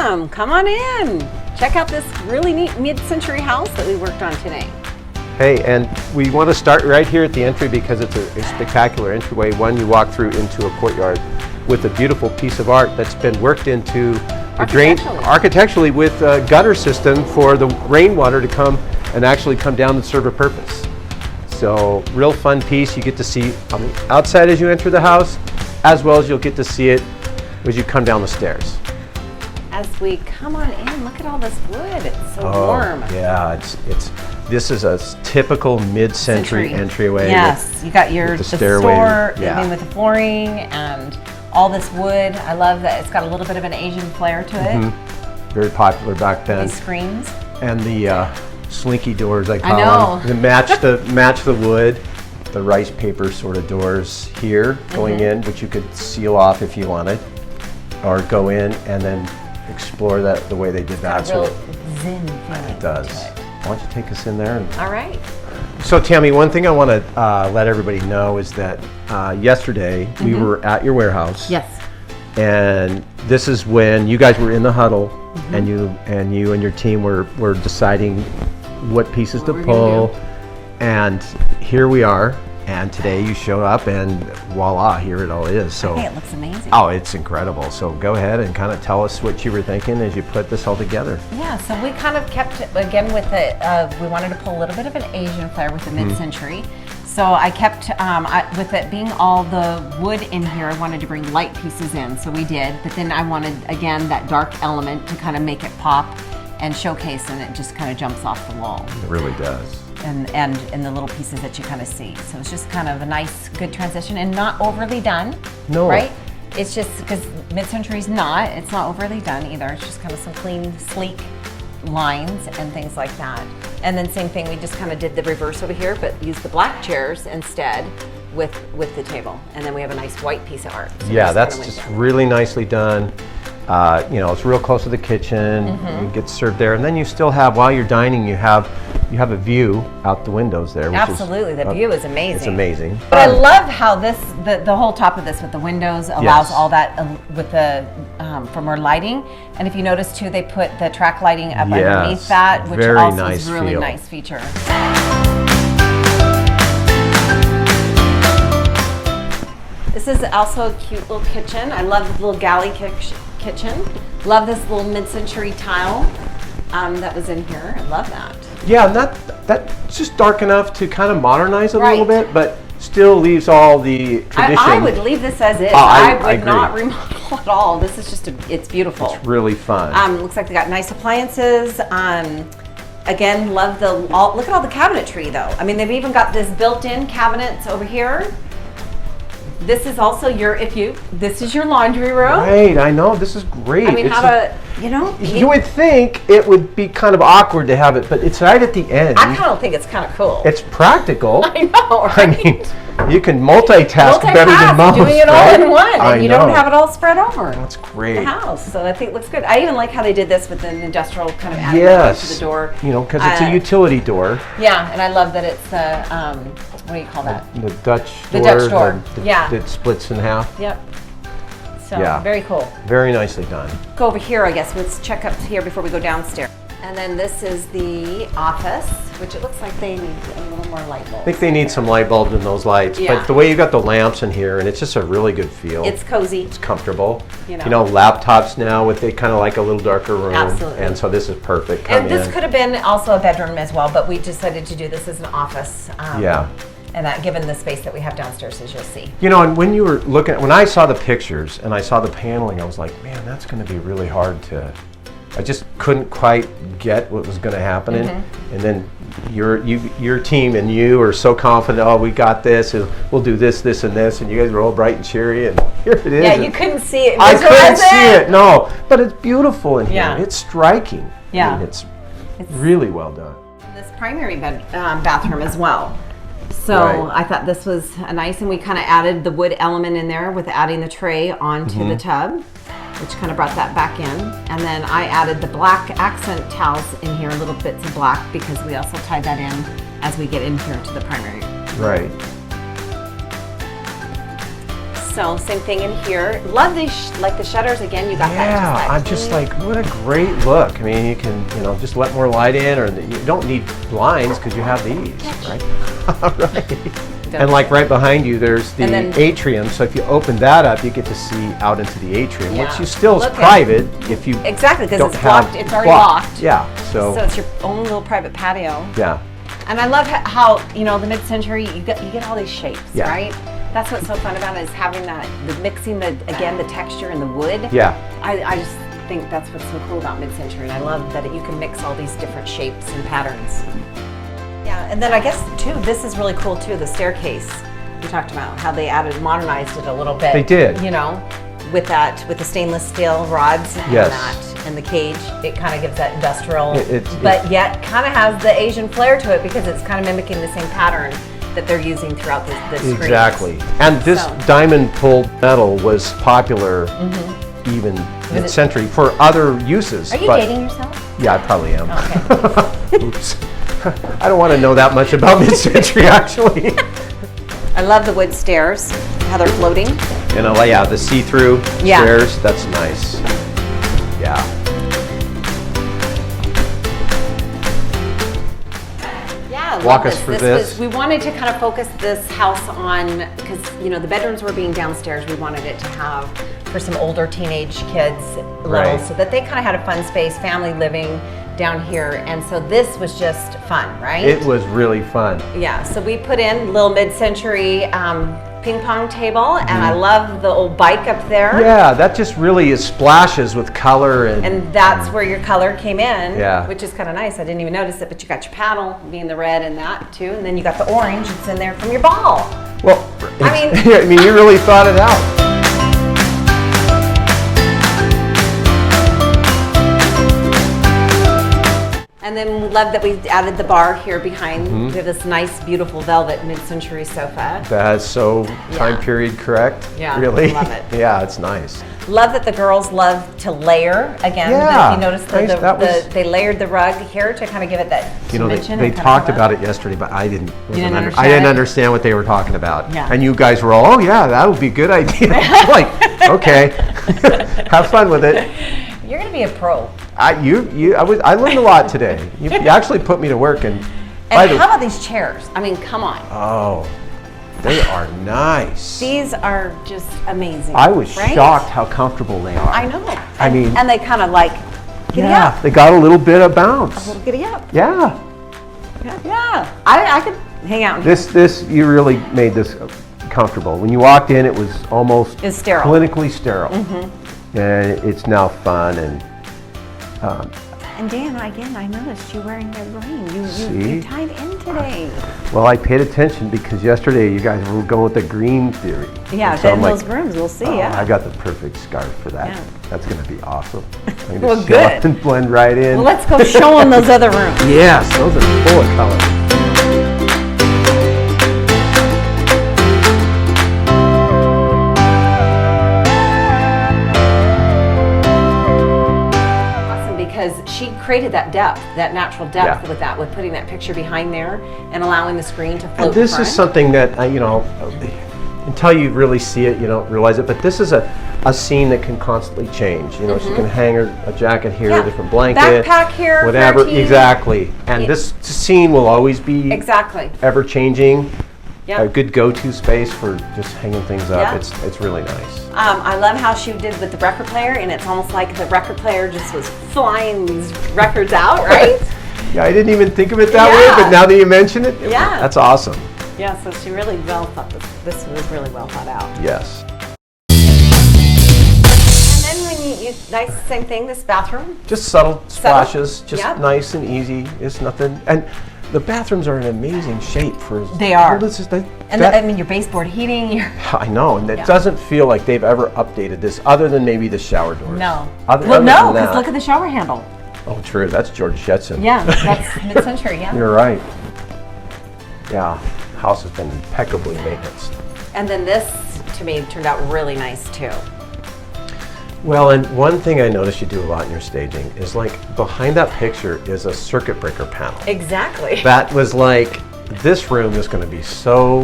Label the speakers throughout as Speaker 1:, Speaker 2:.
Speaker 1: welcome. Come on in. Check out this really neat mid-century house that we worked on today.
Speaker 2: Hey, and we want to start right here at the entry because it's a spectacular entryway. One, you walk through into a courtyard with a beautiful piece of art that's been worked into the drain architecturally with a gutter system for the rainwater to come and actually come down and serve a purpose. So real fun piece. You get to see on the outside as you enter the house, as well as you'll get to see it as you come down the stairs.
Speaker 1: As we come on in, look at all this wood. It's so warm.
Speaker 2: Yeah, this is a typical mid-century entryway.
Speaker 1: Yes, you got the
Speaker 2: stairway.
Speaker 1: store, I mean, with the flooring and all this wood. I love that it's got a little bit of an Asian flair to it.
Speaker 2: Very popular back then.
Speaker 1: These screens.
Speaker 2: And the slinky doors, I call them. They match the wood. The rice paper sort of doors here going in, which you could seal off if you wanted, or go in and then explore that the way they did that.
Speaker 1: Got a real zen feeling.
Speaker 2: It does. Why don't you take us in there?
Speaker 1: All right.
Speaker 2: So Tammy, one thing I want to let everybody know is that yesterday we were at your warehouse.
Speaker 1: Yes.
Speaker 2: And this is when you guys were in the huddle, and you and your team were deciding what pieces to pull. And here we are. And today you show up and voila, here it all is. So
Speaker 1: I think it looks amazing.
Speaker 2: Oh, it's incredible. So go ahead and kind of tell us what you were thinking as you put this all together.
Speaker 1: Yeah, so we kind of kept, again, with the, we wanted to pull a little bit of an Asian flair with the mid-century. So I kept, with it being all the wood in here, I wanted to bring light pieces in, so we did. But then I wanted, again, that dark element to kind of make it pop and showcase, and it just kind of jumps off the wall.
Speaker 2: It really does.
Speaker 1: And in the little pieces that you kind of see. So it's just kind of a nice, good transition and not overly done.
Speaker 2: No.
Speaker 1: Right? It's just because mid-century's it's not overly done either. It's just kind of some clean, sleek lines and things like that. And then same thing, we just kind of did the reverse over here, but used the black chairs instead with the table. And then we have a nice white piece of art. So
Speaker 2: yeah, that's just really nicely done. You know, it's real close to the kitchen. You get served there, and then you still have, while you're dining, you have a view out the windows there. Which
Speaker 1: absolutely, the view is amazing.
Speaker 2: It's amazing.
Speaker 1: But I love how the whole top of this with the windows allows all that with the for more lighting. And if you notice too, they put the track lighting up underneath that, which also is a really nice feature. This is also a cute little kitchen. I love the little galley kitchen. Love this little mid-century tile that was in here. I love that.
Speaker 2: Yeah, and that's just dark enough to kind of modernize it a little bit, but still leaves all the tradition.
Speaker 1: I would leave this as is. I would not remodel at all. This is just it's beautiful.
Speaker 2: It's really fun.
Speaker 1: Looks like they got nice appliances. Again, love look at all the cabinetry though. I mean, they've even got this built-in cabinets over here. This is also this is your laundry room.
Speaker 2: Right, I know, this is great.
Speaker 1: I mean,
Speaker 2: you would think it would be kind of awkward to have it, but it's right at the end.
Speaker 1: I kind of think it's kind of cool.
Speaker 2: It's practical.
Speaker 1: I know, right?
Speaker 2: I mean, you can multitask better than most.
Speaker 1: Doing it all in one, and you don't have it all spread over.
Speaker 2: That's great.
Speaker 1: The house, so I think it looks good. I even like how they did this with an industrial kind of added to the door.
Speaker 2: You know, because it's a utility door.
Speaker 1: Yeah, and I love that it's the what do you call that?
Speaker 2: The Dutch door.
Speaker 1: The Dutch door.
Speaker 2: That splits in half.
Speaker 1: Yep. So very cool.
Speaker 2: Very nicely done.
Speaker 1: Go over here, I guess. Let's check up here before we go downstairs. And then this is the office, which it looks like they need a little more light bulbs.
Speaker 2: I think they need some light bulbs in those lights, but the way you got the lamps in here, and it's just a really good feel.
Speaker 1: It's cozy.
Speaker 2: It's comfortable. You know, laptops now with they kind of like a little darker room.
Speaker 1: Absolutely.
Speaker 2: And so this is perfect.
Speaker 1: And this could have been also a bedroom as well, but we decided to do this as an office. And that, given the space that we have downstairs, as you'll see. You know,
Speaker 2: and when you were looking, when I saw the pictures and I saw the paneling, I was like, man, that's going to be really hard to. I just couldn't quite get what was going to happen, and then your team and you are so confident. Oh, we got this. And we'll do this, this, and this, and you guys are all bright and cheery, and here it is.
Speaker 1: Yeah, you couldn't see it.
Speaker 2: I couldn't see it. No, but it's beautiful in here.
Speaker 1: Yeah.
Speaker 2: It's striking.
Speaker 1: Yeah,
Speaker 2: I mean, it's really well done.
Speaker 1: This primary bathroom as well. So I thought this was nice, and we kind of added the wood element in there with adding the tray onto the tub, which kind of brought that back in. And then I added the black accent towels in here, little bits of black, because we also tied that in as we get in here to the primary.
Speaker 2: Right.
Speaker 1: So same thing in here. Love these, like the shutters again. You got that.
Speaker 2: I'm just like, what a great look. I mean, you can, just let more light in, or you don't need blinds because you have these, right? Right. And like right behind you, there's the atrium. So if you open that up, you get to see out into the atrium, which you still is private if you
Speaker 1: exactly because it's locked. It's already locked.
Speaker 2: Yeah. So
Speaker 1: it's your own little private patio.
Speaker 2: Yeah.
Speaker 1: And I love how the mid-century you get all these shapes, right? That's what's so fun about it, is having mixing the texture and the wood.
Speaker 2: Yeah.
Speaker 1: I just think that's what's so cool about mid-century, and I love that you can mix all these different shapes and patterns. Yeah, and then I guess too, this is really cool too, the staircase. We talked about how they modernized it a little bit.
Speaker 2: They did.
Speaker 1: With the stainless steel rods and the cage, it kind of gives that industrial, but yet kind of has the Asian flair to it because it's kind of mimicking the same pattern that they're using throughout the screen.
Speaker 2: Exactly. And this diamond pulled metal was popular even mid-century for other uses.
Speaker 1: Are you dating yourself?
Speaker 2: Yeah, I probably am.
Speaker 1: Okay.
Speaker 2: Oops. I don't want to know that much about mid-century, actually.
Speaker 1: I love the wood stairs, how they're floating.
Speaker 2: The see-through stairs, that's nice. Yeah. Walk us through this.
Speaker 1: We wanted to kind of focus this house on, because the bedrooms were being downstairs, we wanted it to have for some older teenage kids levels, so that they kind of had a fun space, family living down here, and so this was just fun, right?
Speaker 2: It was really fun.
Speaker 1: Yeah, so we put in little mid-century ping pong table, and I love the old bike up there.
Speaker 2: Yeah, that just really splashes with color.
Speaker 1: And that's where your color came in,
Speaker 2: yeah,
Speaker 1: which is kind of nice. I didn't even notice it, but you got your paddle being the red and that too, and then you got the orange that's in there from your ball.
Speaker 2: Well, I mean, you really thought it out.
Speaker 1: And then we love that we added the bar here behind. We have this nice, beautiful velvet mid-century sofa.
Speaker 2: That's so time period correct.
Speaker 1: Yeah,
Speaker 2: really.
Speaker 1: Love it.
Speaker 2: Yeah, it's nice.
Speaker 1: Love that the girls love to layer again.
Speaker 2: Yeah,
Speaker 1: if you notice they layered the rug here to kind of give it that dimension.
Speaker 2: They talked about it yesterday, but I didn't understand what they were talking about.
Speaker 1: Yeah.
Speaker 2: And you guys were all, that would be a good idea. Like, okay, have fun with it.
Speaker 1: You're gonna be a pro.
Speaker 2: I learned a lot today. You actually put me to work. And
Speaker 1: how about these chairs? I mean, come on.
Speaker 2: Oh, they are nice.
Speaker 1: These are just amazing.
Speaker 2: I was shocked how comfortable they are.
Speaker 1: I know.
Speaker 2: And
Speaker 1: they kind of like giddy up.
Speaker 2: They got a little bit of bounce.
Speaker 1: A little giddy up.
Speaker 2: Yeah.
Speaker 1: Yeah. I could hang out.
Speaker 2: This you really made this comfortable. When you walked in, it was almost
Speaker 1: sterile.
Speaker 2: Clinically sterile. And it's now fun and
Speaker 1: Dan, again, I noticed you wearing your ring. You tied in today.
Speaker 2: Well, I paid attention because yesterday you guys were going with the green theory.
Speaker 1: Yeah,
Speaker 2: so
Speaker 1: those rooms, we'll see.
Speaker 2: I got the perfect scarf for that. Yeah. That's going to be awesome. I'm
Speaker 1: well, good.
Speaker 2: And blend right in.
Speaker 1: Well, let's go show them those other rooms.
Speaker 2: Yes, those are full of color.
Speaker 1: Because she created that depth, that natural depth with putting that picture behind there and allowing the screen to float.
Speaker 2: And this is something that, until you really see it, you don't realize it, but this is a scene that can constantly change. She can hang a jacket here, a different blanket.
Speaker 1: Backpack here.
Speaker 2: Whatever, exactly. And this scene will always be ever changing. A good go-to space for just hanging things up. It's really nice.
Speaker 1: I love how she did with the record player, and it's almost like the record player just was flying these records out, right?
Speaker 2: Yeah, I didn't even think of it that way, but now that you mention it, that's awesome.
Speaker 1: Yeah, so she really thought this was really well thought out.
Speaker 2: Yes.
Speaker 1: And then when you nice, same thing, this bathroom.
Speaker 2: Just subtle splashes, just nice and easy. It's nothing. And the bathrooms are in amazing shape for.
Speaker 1: They are. Your baseboard heating.
Speaker 2: I know, and it doesn't feel like they've ever updated this, other than maybe the shower doors.
Speaker 1: No.
Speaker 2: No,
Speaker 1: because look at the shower handle.
Speaker 2: Oh, true. That's George Jetson.
Speaker 1: Yeah, that's mid-century. Yeah.
Speaker 2: You're right. Yeah, house has been impeccably maintained.
Speaker 1: And then this, to me, turned out really nice too.
Speaker 2: Well, and one thing I noticed you do a lot in your staging is like behind that picture is a circuit breaker panel.
Speaker 1: Exactly.
Speaker 2: That was like, this room is going to be so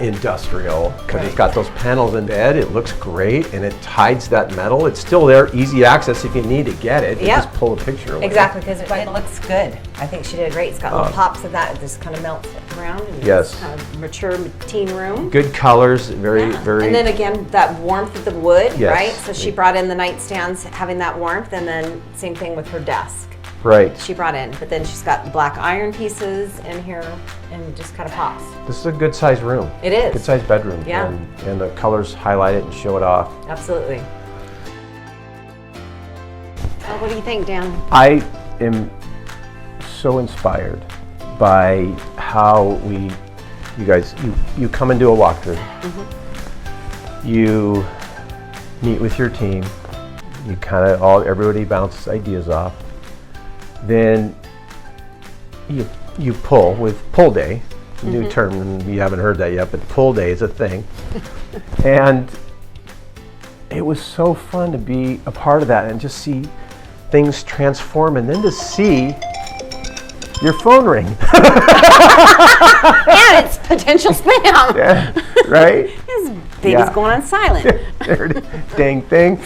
Speaker 2: industrial, because it's got those panels in bed. It looks great, and it hides that metal. It's still there, easy access if you need to get it. You just pull a picture away.
Speaker 1: Exactly, because it looks good. I think she did great. It's got little pops of that. It just kind of melts around. And
Speaker 2: Yes.
Speaker 1: It's kind of mature teen room.
Speaker 2: Good colors, very.
Speaker 1: And then again, that warmth of the wood,
Speaker 2: Yes.
Speaker 1: right? So she brought in the nightstands having that warmth, and then same thing with her desk.
Speaker 2: Right.
Speaker 1: She brought in, but then she's got black iron pieces in here, and just kind of pops.
Speaker 2: This is a good sized room.
Speaker 1: It is.
Speaker 2: Good sized bedroom.
Speaker 1: Yeah.
Speaker 2: And the colors highlight it and show it off.
Speaker 1: Absolutely. So what do you think, Dan?
Speaker 2: I am so inspired by how you guys come and do a walkthrough. You meet with your team. You kind of everybody bounces ideas off. Then you pull with pull day, new term, and you haven't heard that yet, but pull day is a thing. And it was so fun to be a part of that and just see things transform, and then to see your phone ring.
Speaker 1: And it's potential spam.
Speaker 2: Yeah, right?
Speaker 1: This baby's going on silent.
Speaker 2: There it is. Dang thing.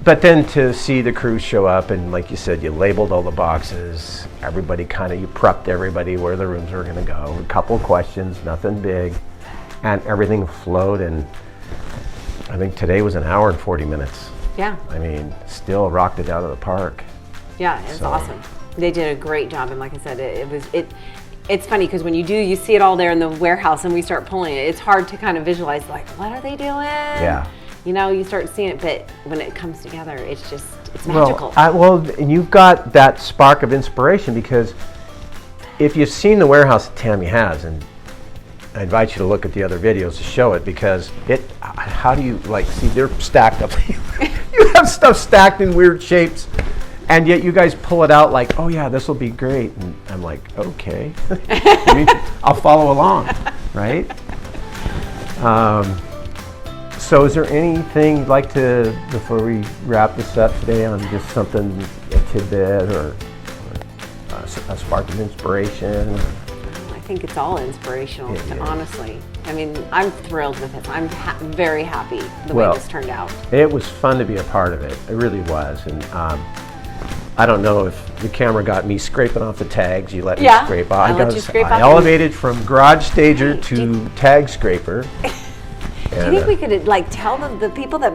Speaker 2: But then to see the crew show up, and like you said, you labeled all the boxes. Everybody you prepped everybody where the rooms were going to go. A couple of questions, nothing big, and everything flowed. And I think today was an hour and 40 minutes.
Speaker 1: Yeah.
Speaker 2: I mean, still rocked it out of the park.
Speaker 1: Yeah, it's awesome. They did a great job, and like I said, it's funny because when you see it all there in the warehouse, and we start pulling it. It's hard to kind of visualize, like, what are they doing?
Speaker 2: Yeah.
Speaker 1: You know, you start seeing it, but when it comes together, it's magical.
Speaker 2: And you've got that spark of inspiration, because if you've seen the warehouse that Tammy has, and I invite you to look at the other videos to show it, because how do you see, they're stacked up. You have stuff stacked in weird shapes, and yet you guys pull it out like, oh yeah, this will be great. And I'm like, okay, I'll follow along, right? So is there anything you'd like to, before we wrap this up today, on just something, a tidbit or a spark of inspiration?
Speaker 1: I think it's all inspirational, honestly. I mean, I'm thrilled with it. I'm very happy the way this turned out.
Speaker 2: It was fun to be a part of it. It really was. And I don't know if the camera got me scraping off the tags. You let me scrape off. I elevated from garage stager to tag scraper.
Speaker 1: Do you think we could tell the people that,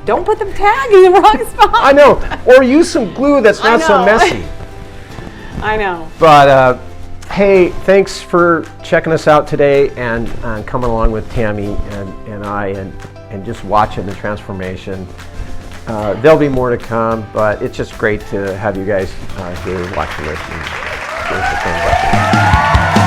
Speaker 1: don't put the tag in the wrong spot?
Speaker 2: I know. Or use some glue that's not so messy.
Speaker 1: I know.
Speaker 2: But hey, thanks for checking us out today, and coming along with Tammy and I, and just watching the transformation. There'll be more to come, but it's just great to have you guys here watching this and give us a thumbs up.